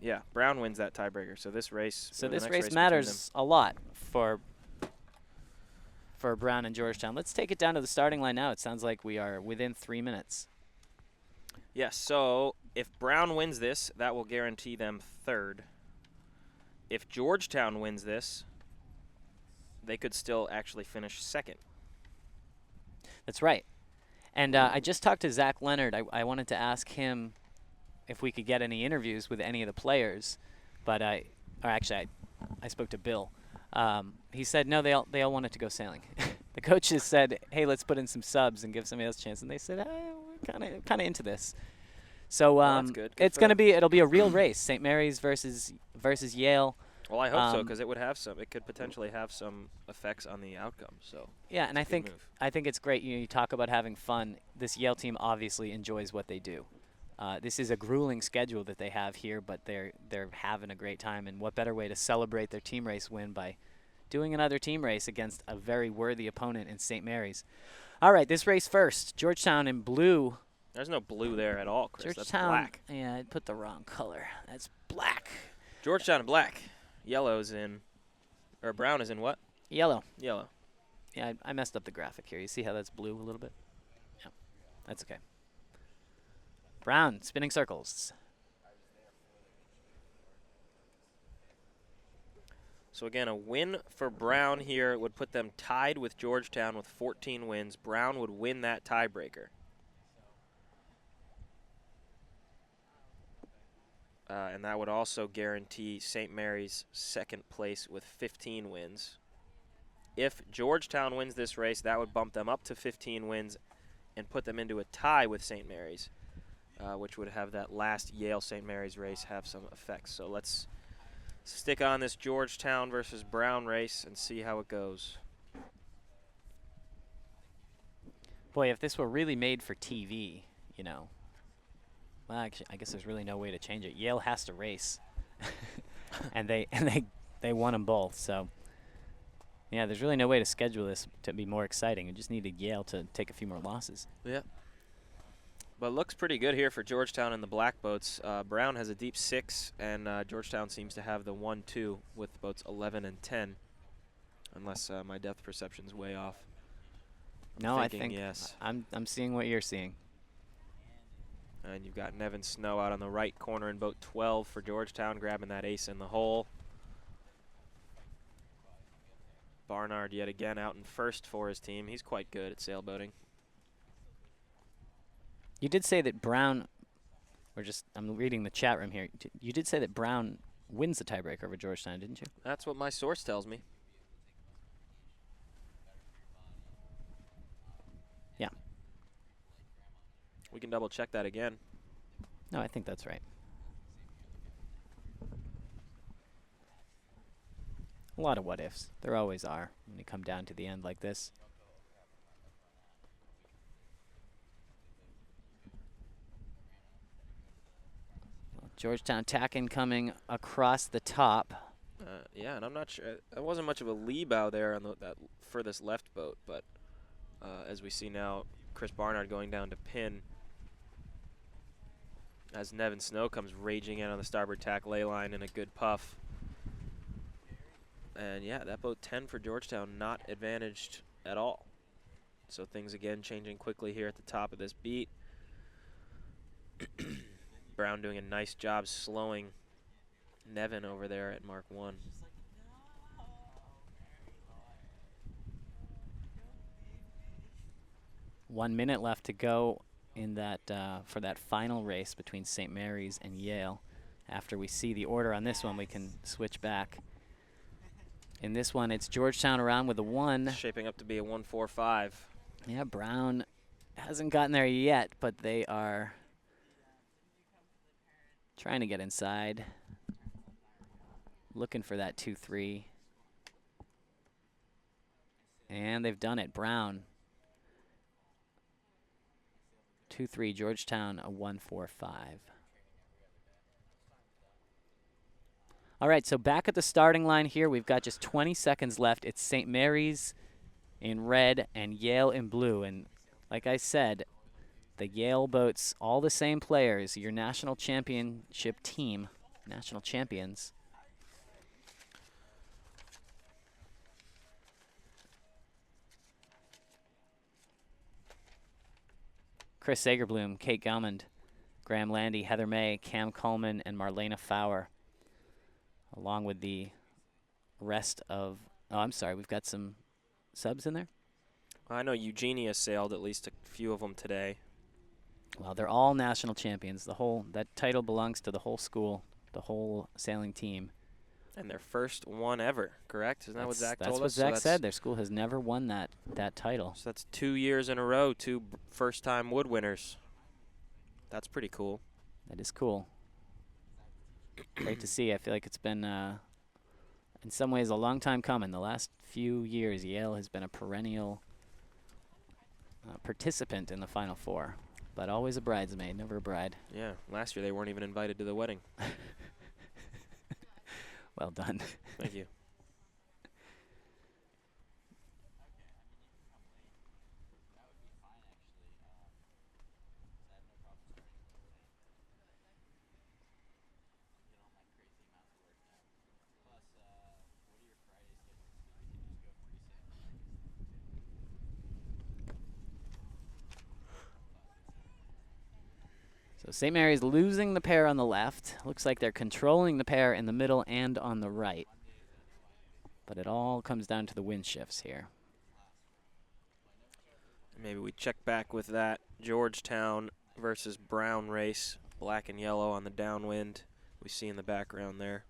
Yeah, Brown wins that tiebreaker. So this race. So the this next race between matters a lot for Brown and Georgetown. Let's take it down to the starting line now. It sounds like we are within 3 minutes. Yes. So if Brown wins this, that will guarantee them third. If Georgetown wins this, they could still actually finish second. That's right. And I just talked to Zach Leonard. I wanted to ask him if we could get any interviews with any of the players, but I spoke to Bill. He said no, they all wanted to go sailing. The coaches said, "Hey, let's put in some subs and give somebody else a chance," and they said, "We're kind of into this." So Well, that's good. it's gonna be it'll be a real race. St. Mary's versus Yale. Well, I hope so, because it would have some. It could potentially have some effects on the outcome. So yeah, and I think it's great. You talk about having fun. This Yale team obviously enjoys what they do. This is a grueling schedule that they have here, but they're having a great time. And what better way to celebrate their team race win by doing another team race against a very worthy opponent in St. Mary's. All right, this race first. Georgetown in blue. There's no blue there at all, Chris. Georgetown, that's black. Yeah, I put the wrong color. That's black. Georgetown in black. Yellow's in, or brown is in what? Yellow. Yellow. Yeah, I messed up the graphic here. You see how that's blue a little bit? Yeah, that's okay. Brown, spinning circles. So again, a win for Brown here would put them tied with Georgetown with 14 wins. Brown would win that tiebreaker. And that would also guarantee St. Mary's second place with 15 wins. If Georgetown wins this race, that would bump them up to 15 wins and put them into a tie with St. Mary's, which would have that last Yale-St. Mary's race have some effects. So let's stick on this Georgetown versus Brown race and see how it goes. Boy, if this were really made for TV, you know. Well, actually, I guess there's really no way to change it. Yale has to race, and they won them both. So, yeah, there's really no way to schedule this to be more exciting. You just needed Yale to take a few more losses. Yeah. But looks pretty good here for Georgetown and the black boats. Brown has a deep 6, and Georgetown seems to have the 1-2 with boats 11 and 10, unless my depth perception's way off. I think yes. I'm seeing what you're seeing. And you've got Nevin Snow out on the right corner in boat 12 for Georgetown, grabbing that ace in the hole. Barnard yet again out in first for his team. He's quite good at sailboating. You did say that Brown, I'm reading the chat room here. You did say that Brown wins the tiebreaker over Georgetown, didn't you? That's what my source tells me. Yeah. We can double check that again. No, I think that's right. A lot of what ifs. There always are when you come down to the end like this. Georgetown tacking coming across the top. Yeah, and I'm not sure. There wasn't much of a lee bow there on that furthest left boat, but as we see now, Chris Barnard going down to pin as Nevin Snow comes raging in on the starboard tack ley line in a good puff. And yeah, that boat 10 for Georgetown, not advantaged at all. So things again changing quickly here at the top of this beat. Brown doing a nice job slowing Nevin over there at Mark 1. One minute left to go in that for that final race between St. Mary's and Yale. After we see the order on this one, we can switch back. In this one, it's Georgetown around with a 1. Shaping up to be a 1-4-5. Yeah, Brown hasn't gotten there yet, but they are trying to get inside. Looking for that 2-3. And they've done it. Brown 2-3, Georgetown a 1-4-5. All right, so back at the starting line here, we've got just 20 seconds left. It's St. Mary's in red and Yale in blue. And like I said, the Yale boats, all the same players, your national championship team, national champions. Chris Sagerbloom, Kate Gellman, Graham Landy, Heather May, Cam Coleman, and Marlena Fowler, along with the rest of, oh, I'm sorry, we've got some subs in there? I know Eugenia sailed at least a few of them today. Well, they're all national champions. That title belongs to the whole school, the whole sailing team. And their first one ever, correct? Isn't that what Zach told us? That's what Zach said. Their school has never won that title. So that's 2 years in a row, 2 first-time wood winners. That's pretty cool. That is cool. Great to see. I feel like it's been, in some ways, a long time coming. The last few years, Yale has been a perennial participant in the Final Four, but always a bridesmaid, never a bride. Yeah, last year they weren't even invited to the wedding. Well done. Thank you. So St. Mary's losing the pair on the left. Looks like they're controlling the pair in the middle and on the right. But it all comes down to the wind shifts here. Maybe we check back with that Georgetown versus Brown race. Black and yellow on the downwind. We see in the background there.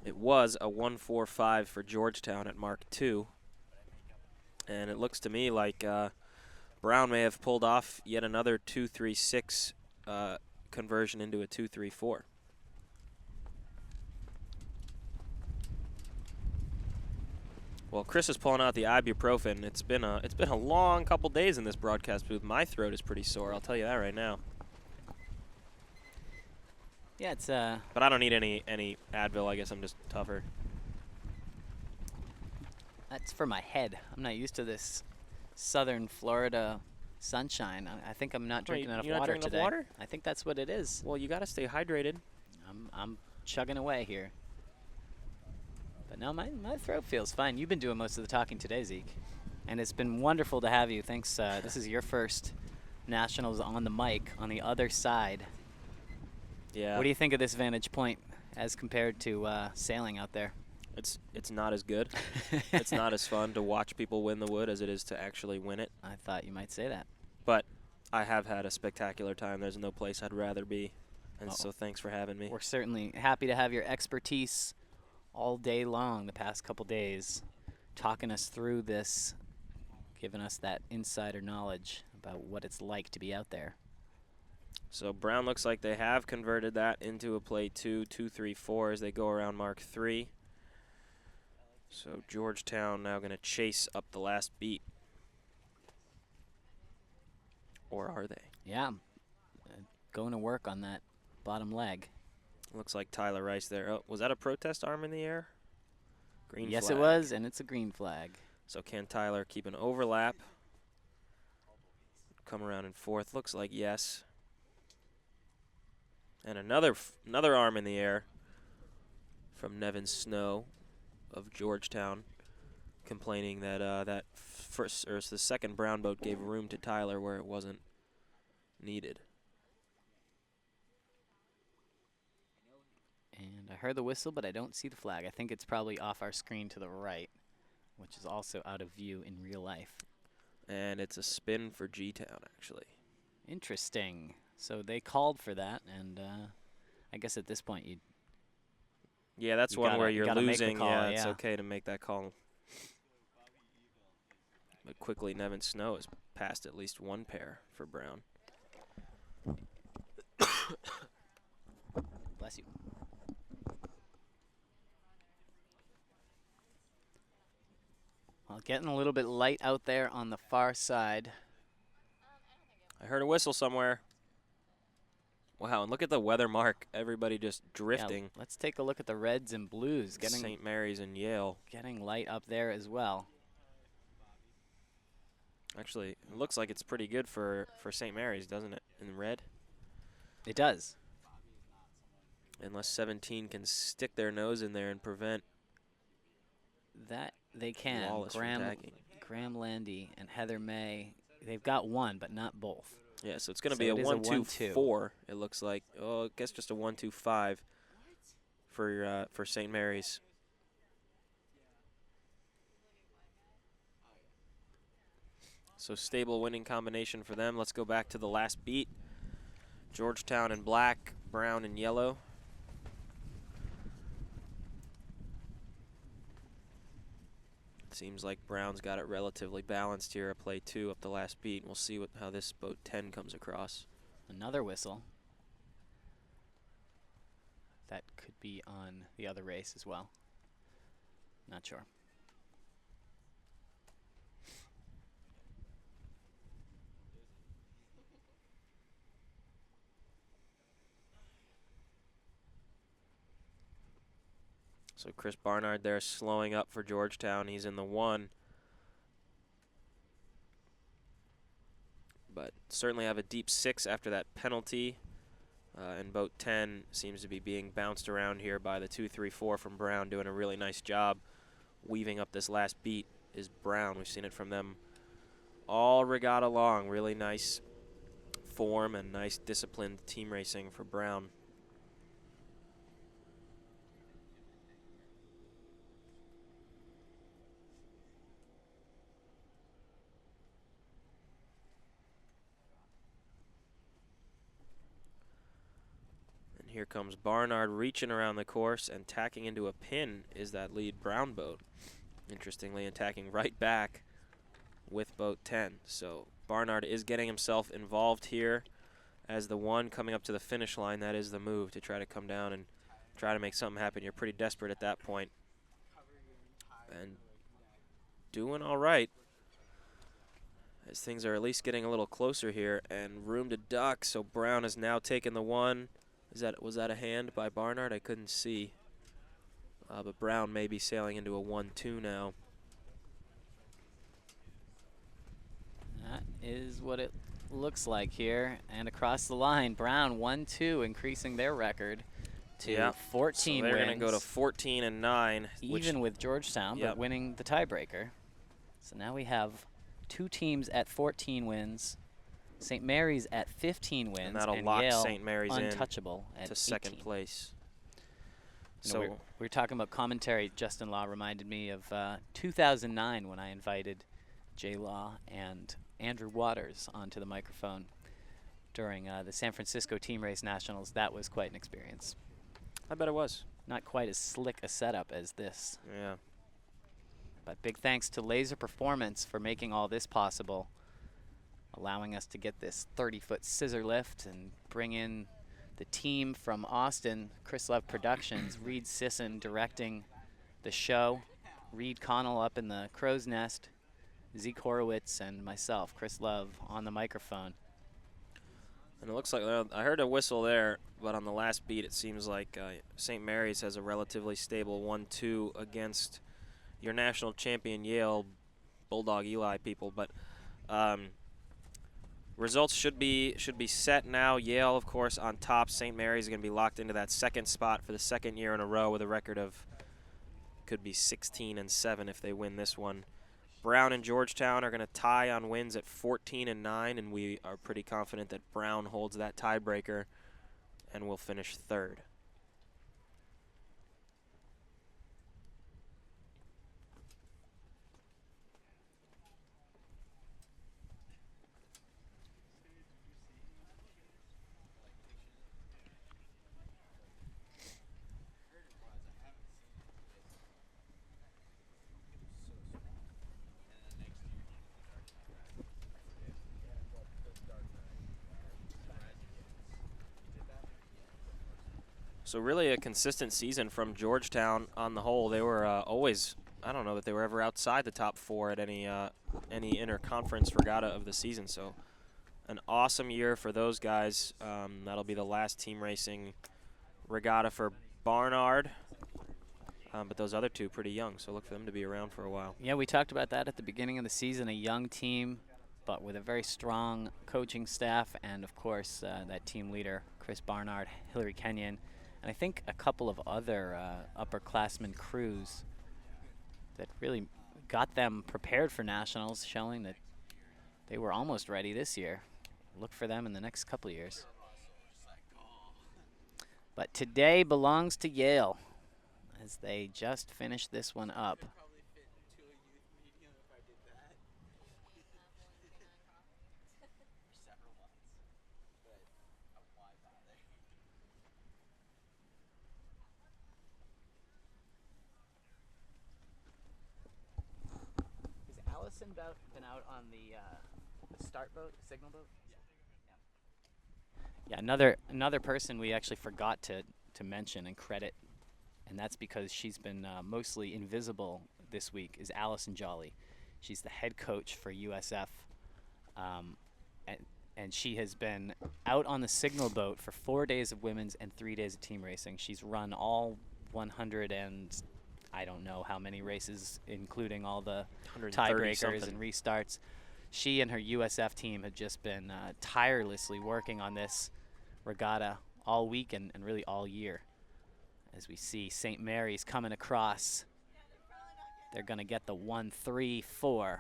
It was a 1-4-5 for Georgetown at Mark II. And it looks to me like Brown may have pulled off yet another 2-3-6 conversion into a 2-3-4. Well, Chris is pulling out the ibuprofen. It's been a long couple days in this broadcast booth. My throat is pretty sore. I'll tell you that right now. Yeah, it's But I don't need any Advil. I guess I'm just tougher. That's for my head. I'm not used to this southern Florida sunshine. I think I'm not drinking enough You're water not drinking today. enough water? I think that's what it is. Well, you got to stay hydrated. I'm chugging away here. But no, my throat feels fine. You've been doing most of the talking today, Zeke. And it's been wonderful to have you. Thanks. This is your first Nationals on the mic on the other side. Yeah. What do you think of this vantage point as compared to sailing out there? It's not as good. It's not as fun to watch people win the wood as it is to actually win it. I thought you might say that. But I have had a spectacular time. There's no place I'd rather be. And so thanks for having me. We're certainly happy to have your expertise all day long the past couple days, talking us through this, giving us that insider knowledge about what it's like to be out there. So Brown looks like they have converted that into a play 2-2-3-4 as they go around Mark III. So Georgetown now going to chase up the last beat. Or are they? Yeah, going to work on that bottom leg. Looks like Tyler Rice there. Oh, was that a protest arm in the air? Green Yes, flag. it was, and it's a green flag. So can Tyler keep an overlap? Come around in fourth. Looks like yes. And another arm in the air from Nevin Snow of Georgetown, complaining that that first or the second brown boat gave room to Tyler where it wasn't needed. And I heard the whistle, but I don't see the flag. I think it's probably off our screen to the right, which is also out of view in real life. And it's a spin for G-Town, actually. Interesting. So they called for that, and I guess at this point you'd... Yeah, that's You one gotta- where you you're gotta make the losing. call, Yeah, it's yeah. okay to make that call. But quickly, Nevin Snow has passed at least one pair for Brown. Bless you. Well, getting a little bit light out there on the far side. I heard a whistle somewhere. Wow, and look at the weather mark. Everybody just drifting. Yeah, let's take a look at the reds and blues. St. Mary's and Yale. Getting light up there as well. Actually, it looks like it's pretty good for St. Mary's, doesn't it, in red? It does. Unless 17 can stick their nose in there and prevent That they can. Wallace from tagging. Graham Landy and Heather May, they've got one, but not both. Yeah, so it's going to So be a it is a 1-2-4. It looks like. Oh, I guess just a 1-2-5 for St. Mary's. So stable winning combination for them. Let's go back to the last beat. Georgetown in black, brown and yellow. Seems like Brown's got it relatively balanced here at play 2 up the last beat. We'll see how this boat 10 comes across. Another whistle. That could be on the other race as well. Not sure. So Chris Barnard there slowing up for Georgetown. He's in the 1. But certainly have a deep 6 after that penalty. And boat 10 seems to be being bounced around here by the 2-3-4 from Brown, doing a really nice job weaving up this last beat is Brown. We've seen it from them all regatta long. Really nice form and nice disciplined team racing for Brown. Here comes Barnard reaching around the course and tacking into a pin is that lead Brown boat. Interestingly, attacking right back with boat 10. So Barnard is getting himself involved here as the 1 coming up to the finish line. That is the move, to try to come down and try to make something happen. You're pretty desperate at that point. And doing all right, as things are at least getting a little closer here, and room to duck. So Brown has now taken the 1. Was that a hand by Barnard? I couldn't see. But Brown may be sailing into a 1-2 now. That is what it looks like here. And across the line, Brown 1-2, increasing their record to 14 so they're wins. going to go to 14 and 9. Even with Georgetown, but winning the tiebreaker. So now we have 2 teams at 14 wins. St. Mary's at 15 wins, and that'll and lock Yale St. Mary's untouchable in to 18. second place. So we were talking about commentary. Justin Law reminded me of 2009 when I invited Jay Law and Andrew Waters onto the microphone during the San Francisco Team Race Nationals. That was quite an experience. I bet it was. Not quite as slick a setup as this. Yeah. But big thanks to Laser Performance for making all this possible, allowing us to get this 30-foot scissor lift and bring in the team from Austin, Chris Love Productions, Reed Sisson directing the show, Reed Connell up in the crow's nest, Zeke Horowitz and myself, Chris Love, on the microphone. And it looks like, I heard a whistle there, but on the last beat it seems like St. Mary's has a relatively stable 1-2 against your national champion Yale Bulldog Eli people. But results should be set now. Yale, of course, on top. St. Mary's is going to be locked into that second spot for the second year in a row with a record of could be 16 and 7 if they win this one. Brown and Georgetown are going to tie on wins at 14 and 9, and we are pretty confident that Brown holds that tiebreaker and will finish third. So really a consistent season from Georgetown on the whole. They were always, I don't know that they were ever outside the top 4 at any interconference regatta of the season. So an awesome year for those guys. That'll be the last team racing regatta for Barnard. But those other 2 pretty young, so look for them to be around for a while. Yeah, we talked about that at the beginning of the season, a young team, but with a very strong coaching staff and, of course, that team leader, Chris Barnard, Hillary Kenyon, and I think a couple of other upperclassmen crews that really got them prepared for nationals, showing that they were almost ready this year. Look for them in the next couple of years. But today belongs to Yale as they just finished this one up. Has Allison been out on the start boat, signal boat? Yeah, another person we actually forgot to mention and credit, and that's because she's been mostly invisible this week, is Allison Jolly. She's the head coach for USF, and she has been out on the signal boat for 4 days of women's and 3 days of team racing. She's run all 100 and I don't know how many races, including all the tiebreakers and restarts. She and her USF team have just been tirelessly working on this regatta all week and really all year. As we see St. Mary's coming across, they're going to get the 1-3-4.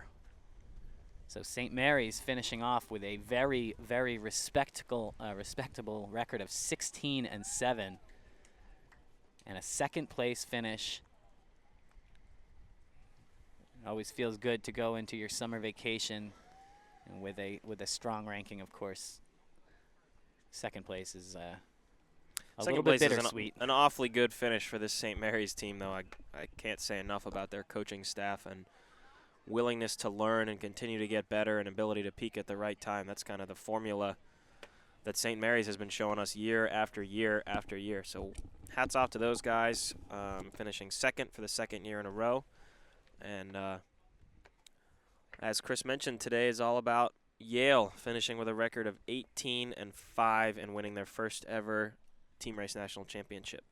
So St. Mary's finishing off with a very, very respectable record of 16-7 and a second place finish. It always feels good to go into your summer vacation and with a strong ranking, of course. Second place is a little bit bittersweet. An awfully good finish for this St. Mary's team, though. I can't say enough about their coaching staff and willingness to learn and continue to get better and ability to peak at the right time. That's kind of the formula that St. Mary's has been showing us year after year after year. So hats off to those guys, finishing second for the second year in a row. And as Chris mentioned, today is all about Yale finishing with a record of 18-5 and winning their first ever Team Race National Championship.